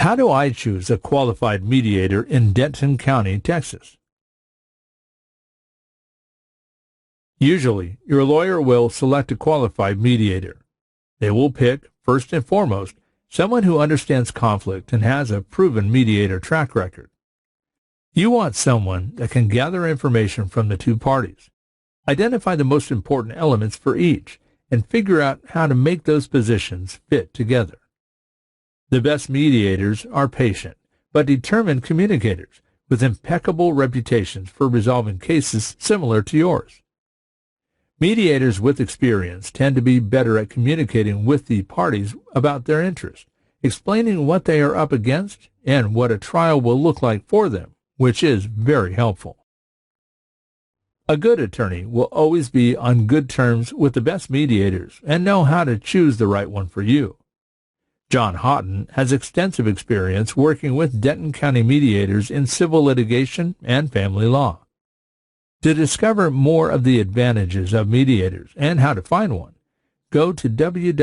How do I choose a qualified mediator in Denton County, Texas? Usually, your lawyer will select a qualified mediator. They will pick, first and foremost, someone who understands conflict and has a proven mediator track record. You want someone that can gather information from the two parties, identify the most important elements for each, and figure out how to make those positions fit together. The best mediators are patient, but determined communicators with impeccable reputations for resolving cases similar to yours. Mediators with experience tend to be better at communicating with the parties about their interests, explaining what they are up against and what a trial will look like for them, which is very helpful. A good attorney will always be on good terms with the best mediators and know how to choose the right one for you. John Haughton has extensive experience working with Denton County mediators in civil litigation and family law. To discover more of the advantages of mediators and how to find one, go to www.hlgpc.com.